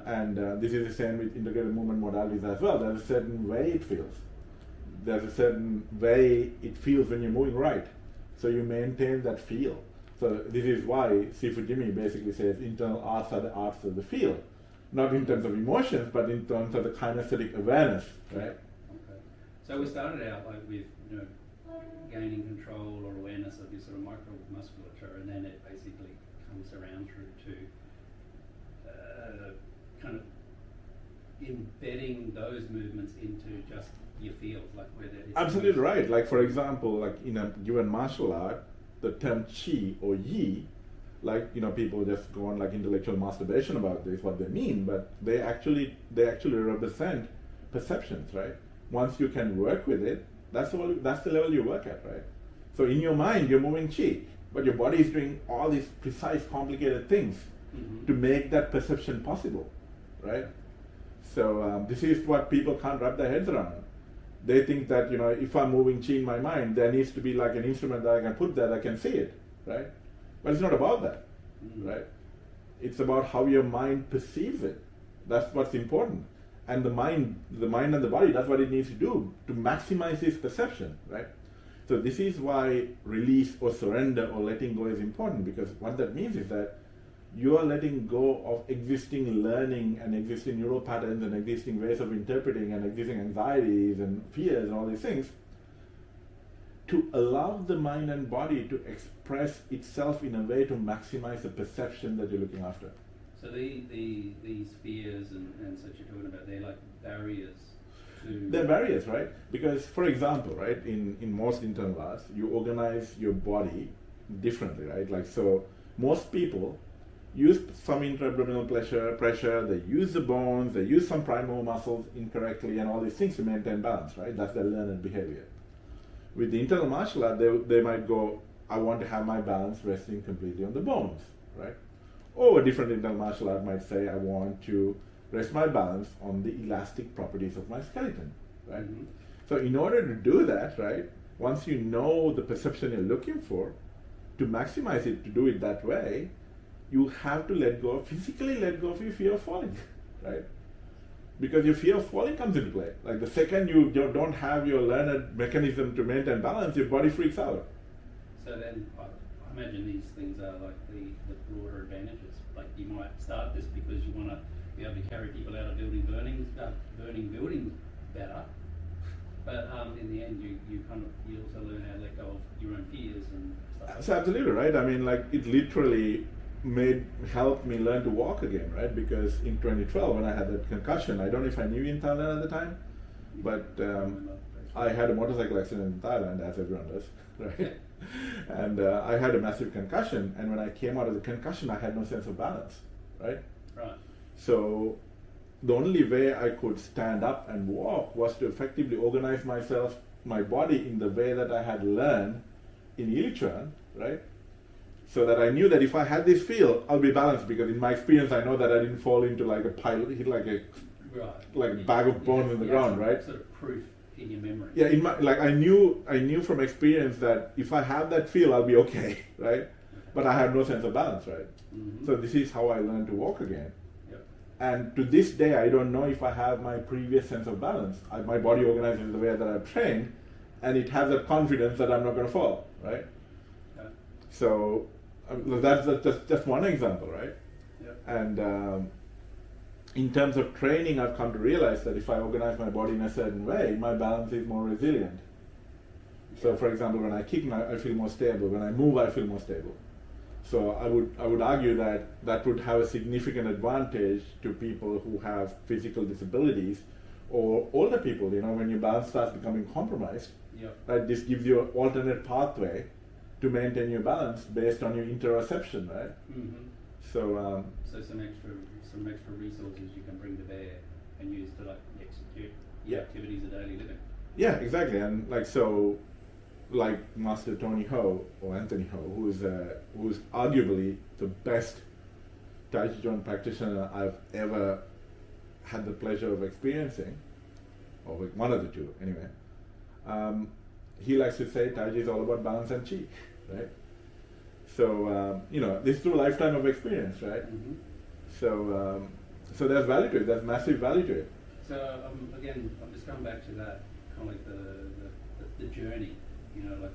And this is the same with integrated movement modalities as well. There's a certain way it feels. There's a certain way it feels when you're moving right. So you maintain that feel. So this is why Sifu Jimmy basically says internal arts are the arts of the feel. Not in terms of emotions, but in terms of the kinesthetic awareness, right? Okay. So we started out like with, gaining control or awareness of your sort of micromusculature, and then it basically comes around through to kind of embedding those movements into just your field, like where there is. Absolutely right. Like for example, like in a given martial art, the term qi or yi, like people just go on like intellectual masturbation about this, what they mean, but they actually represent perceptions, right? Once you can work with it, that's the level you work at, right? So in your mind, you're moving qi, but your body is doing all these precise, complicated things to make that perception possible, right? So this is what people can't wrap their heads around. They think that, if I'm moving qi in my mind, there needs to be like an instrument that I can put there that can see it, right? But it's not about that, right? It's about how your mind perceives it. That's what's important. And the mind and the body, that's what it needs to do to maximize its perception, right? So this is why release or surrender or letting go is important, because what that means is that you are letting go of existing learning and existing neural patterns and existing ways of interpreting and existing anxieties and fears and all these things to allow the mind and body to express itself in a way to maximize the perception that you're looking after. So these fears and such you're talking about, they're like barriers to... They're barriers, right? Because, for example, right, in most internal arts, you organize your body differently, right? Like, so most people use some intra-abdominal pressure, they use the bones, they use some primal muscles incorrectly and all these things to maintain balance, right? That's their learned behavior. With the internal martial art, they might go, I want to have my balance resting completely on the bones, right? Or a different internal martial art might say, I want to rest my balance on the elastic properties of my skeleton, right? So in order to do that, right, once you know the perception you're looking for, to maximize it, to do it that way, you have to physically let go of your fear of falling, right? Because your fear of falling comes into play. Like the second you don't have your learned mechanism to maintain balance, your body freaks out. So then I imagine these things are like the broader advantages. Like you might start this because you want to be able to carry people out of burning buildings better. But in the end, you also learn how to let go of your own fears and stuff. That's absolutely right. I mean, like it literally helped me learn to walk again, right? Because in 2012, when I had that concussion, I don't know if I knew in Thailand at the time, but I had a motorcycle accident in Thailand, as everyone does, right? And I had a massive concussion, and when I came out of the concussion, I had no sense of balance, right? Right. So the only way I could stand up and walk was to effectively organize myself, my body in the way that I had learned in Taijiquan, right? So that I knew that if I had this feel, I'll be balanced, because in my experience, I know that I didn't fall into like a pile, hit like a bag of bones in the ground, right? Sort of proof in your memory. Yeah, I knew from experience that if I have that feel, I'll be okay, right? But I had no sense of balance, right? Mm-hmm. So this is how I learned to walk again. Yep. And to this day, I don't know if I have my previous sense of balance. My body organizes the way that I've trained, and it has that confidence that I'm not going to fall, right? Okay. So that's just one example, right? Yep. And in terms of training, I've come to realize that if I organize my body in a certain way, my balance is more resilient. So, for example, when I kick, I feel more stable. When I move, I feel more stable. So I would argue that would have a significant advantage to people who have physical disabilities or older people. You know, when your balance starts becoming compromised, yep. right? This gives you an alternate pathway to maintain your balance based on your interoception, right? Mm-hmm. So some extra resources you can bring to bear and use to like execute Yeah. activities of daily living. yeah, exactly. And like Master Tony Ho or Anthony Ho, who's arguably the best Taijiquan practitioner I've ever had the pleasure of experiencing, or one of the two anyway. He likes to say Taiji is all about balance and chi, right? So this is through a lifetime of experience, right? Mm-hmm. So there's value to it. There's massive value to it. So again, I'm just coming back to that kind of like the journey. You know, like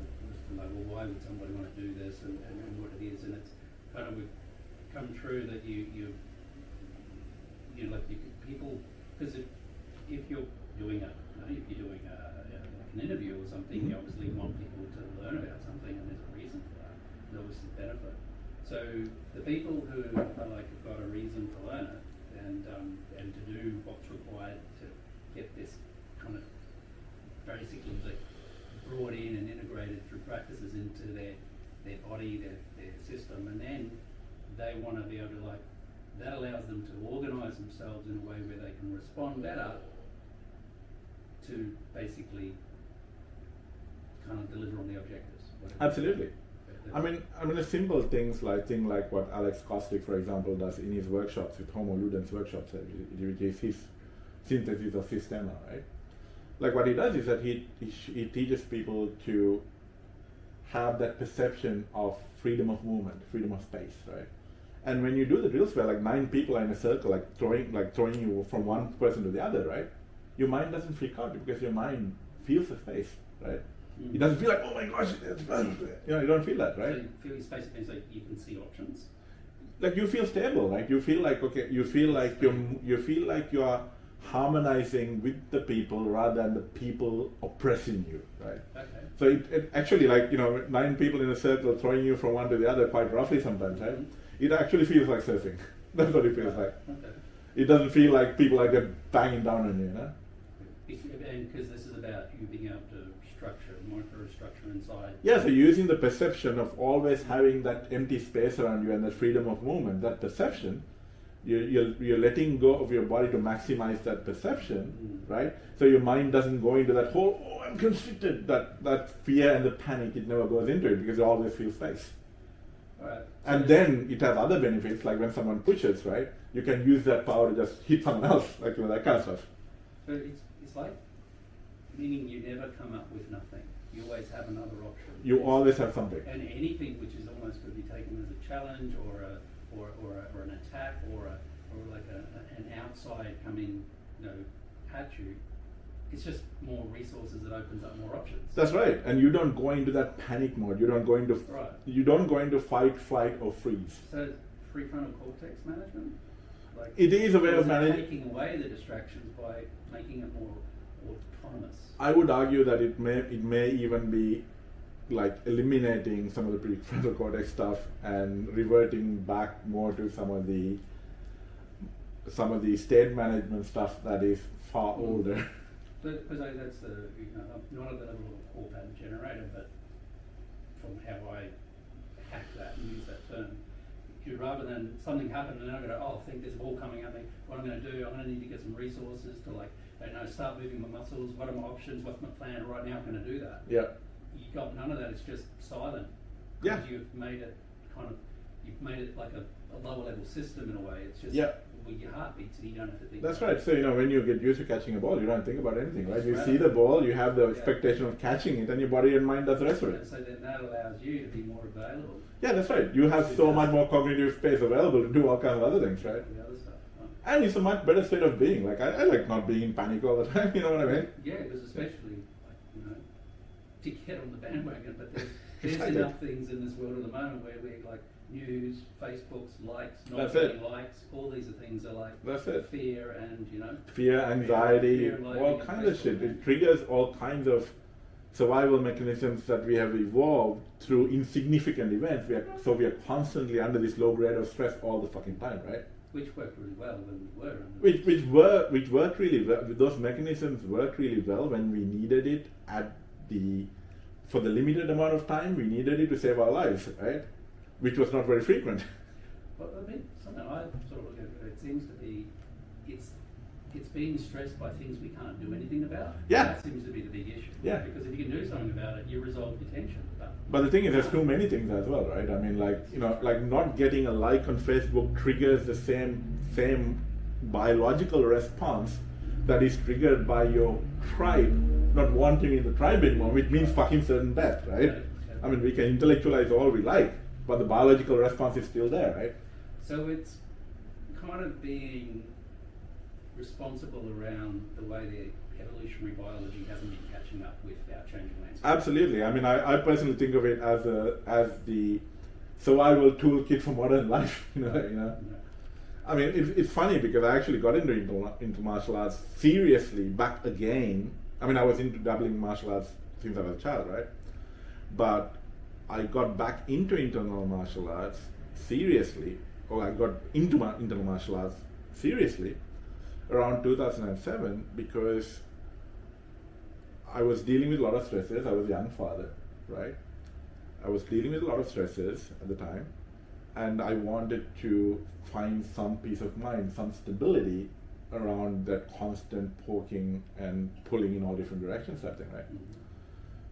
well, why would somebody want to do this and what it is, and it's kind of come true that you like people, because if you're doing like an interview or something, Mm-hmm. you obviously want people to learn about something, and there's a reason for that. There's obviously benefit. So the people who are like have got a reason to learn it and to do what's required to get this kind of basically like brought in and integrated through practices into their body, their system, and then they want to be able to that allows them to organise themselves in a way where they can respond better to basically kind of deliver on the objectives. Absolutely. I mean a simple thing like what Alex Kostick, for example, does in his workshops with Homo Ludens workshops, which is his synthesis of Systema, right? Like what he does is that he teaches people to have that perception of freedom of movement, freedom of space, right? And when you do the drills where like 9 people are in a circle, throwing you from one person to the other, right? Your mind doesn't freak out because your mind feels the space, right? Mm-hmm. It doesn't feel like, oh my gosh, you don't feel that, right? So you feel your space means like you can see options. Like you feel stable, like you feel like you feel like you are harmonizing with the people rather than the people oppressing you, right? Okay. So it actually 9 people in a circle throwing you from one to the other quite roughly sometimes, right? Mm-hmm. It actually feels like surfing. That's what it feels like. Okay. It doesn't feel like people are banging down on you, you know? And because this is about you being able to monitor structure inside. Yeah, so using the perception of always having that empty space around you and that freedom of movement, that perception, you're letting go of your body to maximize that perception, right? So your mind doesn't go into that whole, oh, I'm constricted, that fear and the panic, it never goes into it because you always feel space. Alright. And then it has other benefits, like when someone pushes, right? You can use that power to just hit someone else, that kind of stuff. So it's like, meaning you never come up with nothing. You always have another option. You always have something. And anything which is almost could be taken as a challenge or an attack or like an outside coming at you it's just more resources that opens up more options. That's right, and you don't go into that panic mode. You don't go into Right. you don't go into fight, flight, or freeze. So prefrontal cortex management, like It is a way of managing. taking away the distractions by making it more autonomous. I would argue that it may even be like eliminating some of the prefrontal cortex stuff and reverting back more to some of the state management stuff that is far older. Because that's the, I'm not at the level of a core pattern generator, but from how I hack that and use that term, rather than something happen and then I'm going to, I think there's a ball coming at me, what I'm going to do, I'm going to need to get some resources to start moving my muscles, what are my options, what's my plan, right now I'm going to do that. Yeah. You got none of that, it's just silent. Yeah. Because you've made it like a lower level system in a way, it's just with your heart beats and you don't have to think. That's right. So when you get used to catching a ball, you don't think about anything, right? You Right. see the ball, you have the expectation of catching it, and your body and mind does the rest of it. So then that allows you to be more available. Yeah, that's right. You have so much more cognitive space available to do all kinds of other things, right? The other stuff. And it's a much better state of being. Like I like not being in panic all the time. You know what I mean? Yeah, because especially to get on the bandwagon, but there's Exactly. enough things in this world at the moment where we're like news, Facebook's likes, not That's getting it. likes, all these are things are like That's it. fear and Fear, anxiety, Fear, loathing, all and kinds of Facebook, shit. yeah. It triggers all kinds of survival mechanisms that we have evolved through insignificant events. We are constantly under this low grade of stress all the fucking time, right? which worked really well when we were under Which worked really well. Those mechanisms worked really well when we needed it for the limited amount of time we needed it to save our lives, right? Which was not very frequent. But I mean, something I sort of look at it seems to be it's being stressed by things we can't do anything about. Yeah. That seems to be the big issue. Yeah. Because if you can do something about it, you resolve your tension. But the thing is, there's too many things as well, right? I mean, like not getting a like on Facebook triggers the same biological response that is triggered by your tribe not wanting in the tribe anymore, which means fucking certain death, right? Okay. I mean, we can intellectualize all we like, but the biological response is still there, right? So it's kind of being responsible around the way the evolutionary biology hasn't been catching up with our changing landscape. Absolutely. I mean, I personally think of it as the survival toolkit for modern life. You know. I mean, it's funny because I actually got into martial arts seriously back again. I mean, I was into dabbling in martial arts since I was a child, right? But I got back into internal martial arts seriously, or I got into internal martial arts seriously around 2007 because I was dealing with a lot of stresses. I was a young father, right? I was dealing with a lot of stresses at the time, and I wanted to find some peace of mind, some stability around that constant poking and pulling in all different directions type thing, right? Mm-hmm.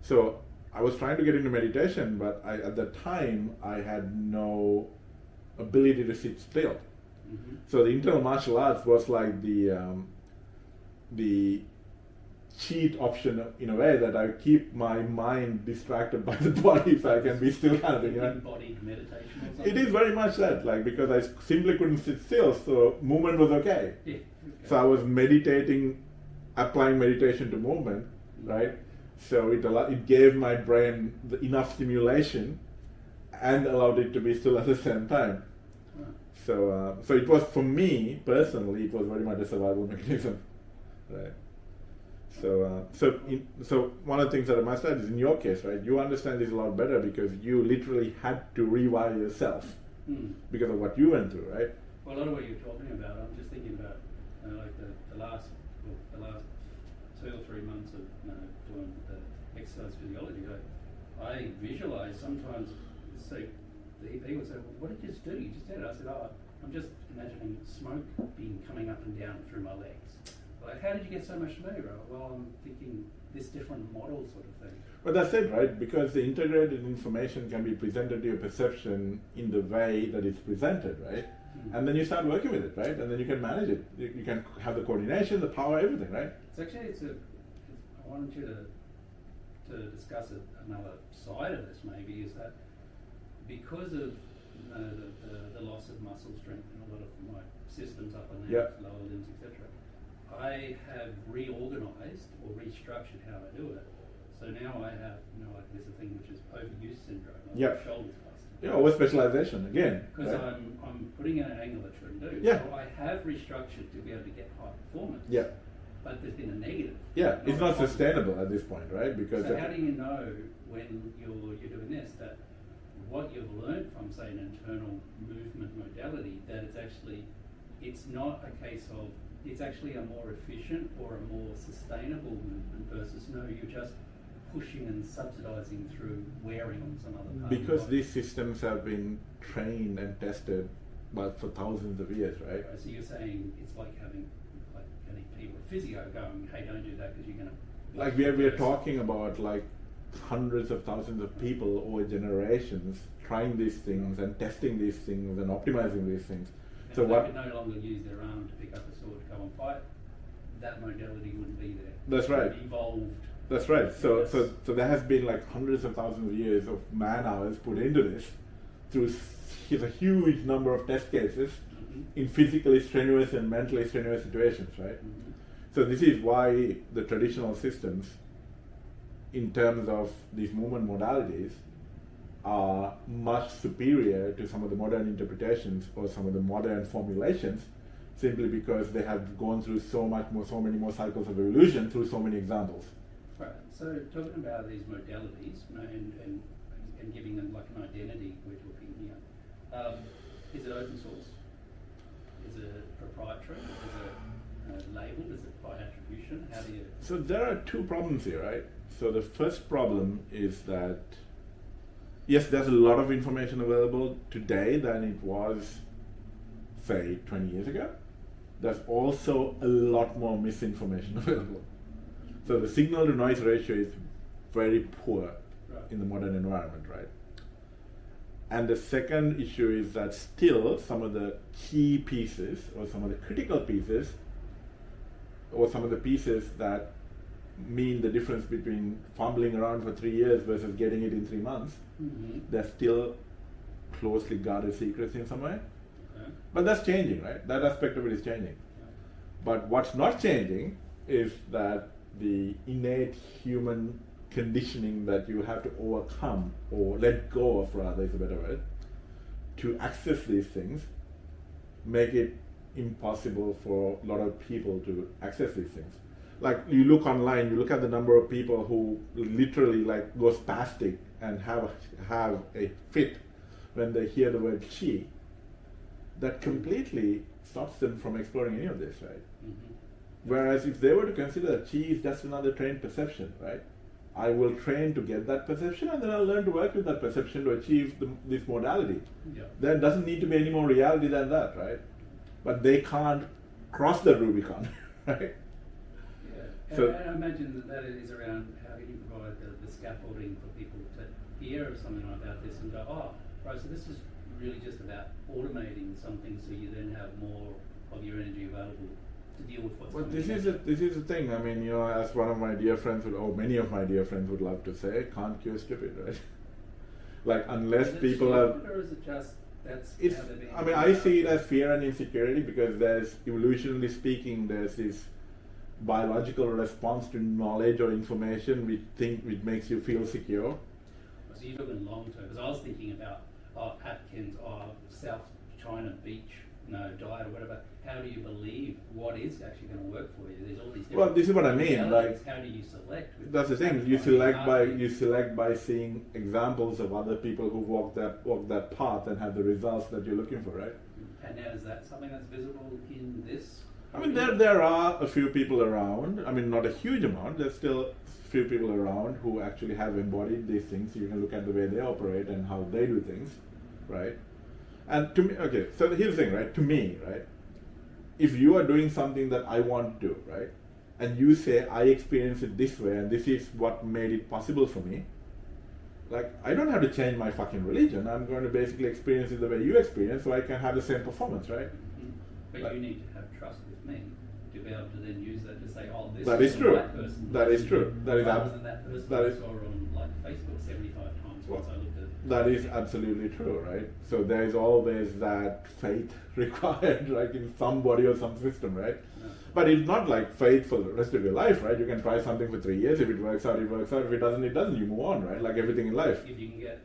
So I was trying to get into meditation, but at the time I had no ability to sit still. Mm-hmm. So the internal martial arts was like the cheat option in a way that I keep my mind distracted by the body so I can be still kind of thing, you know. Embodied meditation or something? It is very much that, like, because I simply couldn't sit still, so movement was okay. Yeah. Okay. So I was meditating, applying meditation to movement, right? So it gave my brain enough stimulation and allowed it to be still at the same time. Right. So it was, for me personally, it was very much a survival mechanism, right? So one of the things that I must add is, in your case, right, you understand this a lot better because you literally had to rewire yourself because of what you went through, right? Well, a lot of what you're talking about, I'm just thinking about like the last 2 or 3 months of doing the exercise physiology. I visualize sometimes, say, the EP would say, well, what did you just do? You just did it. I said, I'm just imagining smoke coming up and down through my legs. Like, how did you get so much to move? Well, I'm thinking this different model sort of thing. But that's it, right? Because the integrated information can be presented to your perception in the way that it's presented, right? Mm-hmm. And then you start working with it, right? And then you can manage it. You can have the coordination, the power, everything, right? So actually, I wanted you to discuss another side of this. Maybe is that because of the loss of muscle strength in a lot of my systems, upper limbs, lower limbs, etc. I have reorganized or restructured how I do it. So now I have, like there's a thing which is overuse syndrome, like Yep. shoulders busted. Yeah, over specialization again. Because right? I'm putting in an angle I shouldn't do. Yeah. So I have restructured to be able to get high performance. Yeah. But there's been a negative. Yeah, it's not a positive. sustainable at this point, right? Because So how do you know when you're doing this that what you've learned from, say, an internal movement modality, that it's not a case of, it's actually a more efficient or a more sustainable movement versus no, you're just pushing and subsidizing through wearing on some other part. because of the body. these systems have been trained and tested for thousands of years, right? Right, so you're saying it's like having like an EP or a physio going, hey, don't do that because you're going to. Like we're talking about like hundreds of thousands of people over generations trying these things and testing these things and optimizing these things. And So if they what? could no longer use their arm to pick up a sword to go and fight, that modality wouldn't be there. That's right. It evolved. That's right. So Yes. so there has been like hundreds of thousands of years of man hours put into this through a huge number of test cases Mhm. in physically strenuous and mentally strenuous situations, right? Mhm. So this is why the traditional systems, in terms of these movement modalities, are much superior to some of the modern interpretations or some of the modern formulations, simply because they have gone through so many more cycles of evolution through so many examples. Right. So talking about these modalities, and giving them like an identity, we're talking here. Is it open source? Is it proprietary? Is it labeled? Is it by attribution? How do you? So there are two problems here, right? So the first problem is that yes, there's a lot of information available today than it was, say, 20 years ago. There's also a lot more misinformation available. So the signal to noise ratio is very poor Right. in the modern environment, right? And the second issue is that still some of the key pieces or some of the critical pieces or some of the pieces that mean the difference between fumbling around for 3 years versus getting it in 3 months, Mm-hmm. they're still closely guarded secrets in some way. Okay. But that's changing, right? That aspect of it is changing. But what's not changing is that the innate human conditioning that you have to overcome or let go of, rather, is a better word, to access these things, make it impossible for a lot of people to access these things. Like you look online, you look at the number of people who literally like go spastic and have a fit when they hear the word chi. That completely stops them from exploring any of this, right? Mm-hmm. Whereas if they were to consider that chi is just another trained perception, right? I will train to get that perception and then I'll learn to work with that perception to achieve this modality. Yeah. There doesn't need to be any more reality than that, right? But they can't cross the Rubicon, right? Yeah. So- and I imagine that is around how you provide the scaffolding for people to hear of something like about this and go, oh, right, so this is really just about automating something so you then have more of your energy available to deal with what's Well, coming this in. is the thing. I mean, as one of my dear friends many of my dear friends would love to say, can't cure stupid, right? Like unless Is it people are. stupid, or is it just that's It's, how they're being I mean, I see it as fear and insecurity because there's, evolutionarily speaking, there's this biological response to knowledge or information which makes you feel secure. So you're talking long term, because I was thinking about Atkins, South China beach, diet or whatever. How do you believe what is actually going to work for you? There's all these different. Well, this is what I mean, modalities. like- how do you select? That's the thing. You select by seeing examples of other people who walk that path and have the results that you're looking for, right? And now is that something that's visible in this? I mean, there are a few people around. I mean, not a huge amount. There's still a few people around who actually have embodied these things. You can look at the way they operate and how they do things, right? And to me, okay, so here's the thing, right? To me, right? If you are doing something that I want to do, right? And you say, I experience it this way and this is what made it possible for me. Like, I don't have to change my fucking religion. I'm going to basically experience it the way you experience so I can have the same performance, right? Mhm. But Like- you need to have trust with me to be able to then use that to say, oh, this That is is the true. right person. That is true. That is rather ab- than that person that I is- saw on like Facebook 75 times once I looked at. That is absolutely true, right? So there is always that faith required, like in somebody or some system, right? No. But it's not like faith for the rest of your life, right? You can try something for 3 years. If it works out, it works out. If it doesn't, it doesn't. You move on, right? Like everything in life. If you can get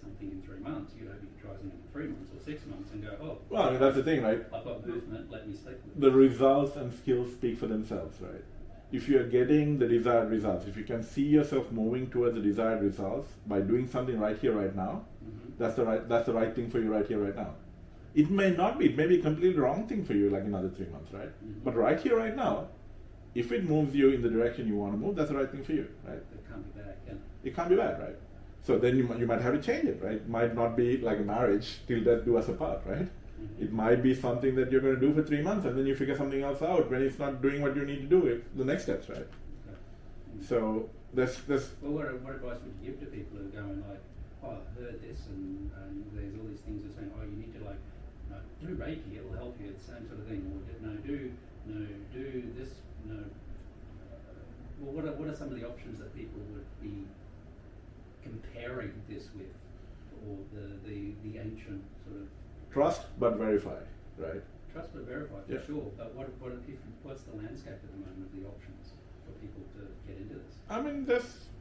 something in 3 months, you hope you can try something in 3 months or 6 months and go, oh. Well, I mean, that's the thing, right? I've got movement. Let me stick with it. The results and skills speak for themselves, right? If you are getting the desired results, if you can see yourself moving towards the desired results by doing something right here, right now, that's the right thing for you right here, right now. It may not be. It may be a completely wrong thing for you, like another 3 months, right? But right here, right now, if it moves you in the direction you want to move, that's the right thing for you, right? It can't be bad, can it? It can't be bad, right? So then you might have to change it, right? It might not be like a marriage till death do us apart, right? It might be something that you're going to do for 3 months and then you figure something else out when it's not doing what you need to do, the next steps, right? So there's Well, what advice would you give to people who are going like, oh, I've heard this and there's all these things that are saying, oh, you need to like, do Reiki, it'll help you, it's the same sort of thing, or do this, well, what are some of the options that people would be comparing this with, or the ancient sort of trust but verify, right? trust but verify for sure, but what's the landscape at the moment of the options for people to get into this? I mean,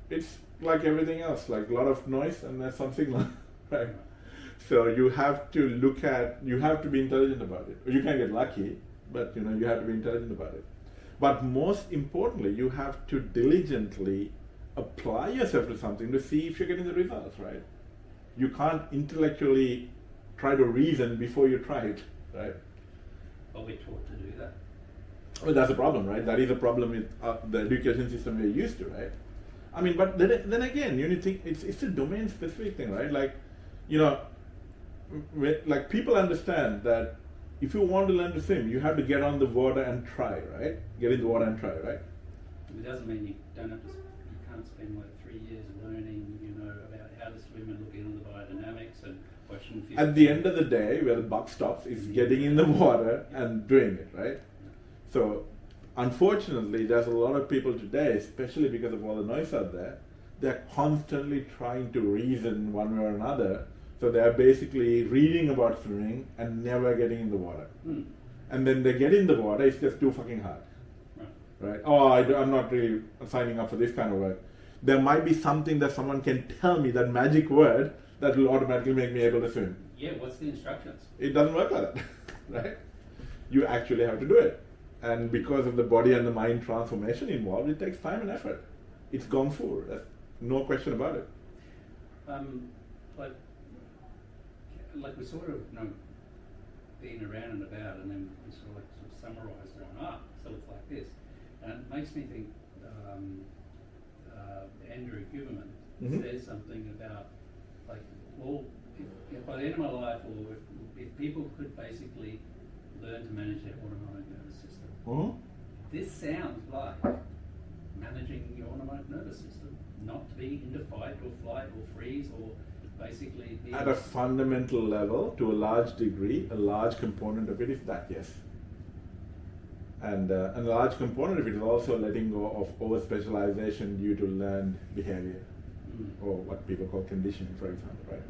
it's like everything else, like a lot of noise and there's some signal, right? So you have to be intelligent about it. You can get lucky, but you have to be intelligent about it. But most importantly, you have to diligently apply yourself to something to see if you're getting the results, right? You can't intellectually try to reason before you try it, right? But we're taught to do that. Well, that's a problem, right? That is a problem with the education system we're used to, right? I mean, but then again, you need to think it's a domain-specific thing, right? Like, like people understand that if you want to learn to swim, you have to get on the water and try, right? Get in the water and try, right? It doesn't mean you can't spend like 3 years learning, about how to swim and looking at the biodynamics and watching fish. At the end of the day, where the buck stops is getting in the water and doing it, right? So, unfortunately, there's a lot of people today, especially because of all the noise out there, they're constantly trying to reason one way or another. So they're basically reading about swimming and never getting in the water. And then they get in the water, it's just too fucking hard. Right? Oh, I'm not really signing up for this kind of work. There might be something that someone can tell me, that magic word, that will automatically make me able to swim. Yeah, what's the instructions? It doesn't work like that, right? You actually have to do it. And because of the body and the mind transformation involved, it takes time and effort. It's gone fu. There's no question about it. Like we sort of being around and about, and then we sort of summarise on so it's like this, and it makes me think. Andrew Huberman says something about like, well, if by the end of my life, or if people could basically learn to manage their autonomic nervous system, this sounds like managing your autonomic nervous system, not to be into fight or flight or freeze or basically be at a fundamental level, to a large degree, a large component of it is that, yes. And a large component of it is also letting go of over-specialization due to learned behavior, or what people call conditioning, for example, right?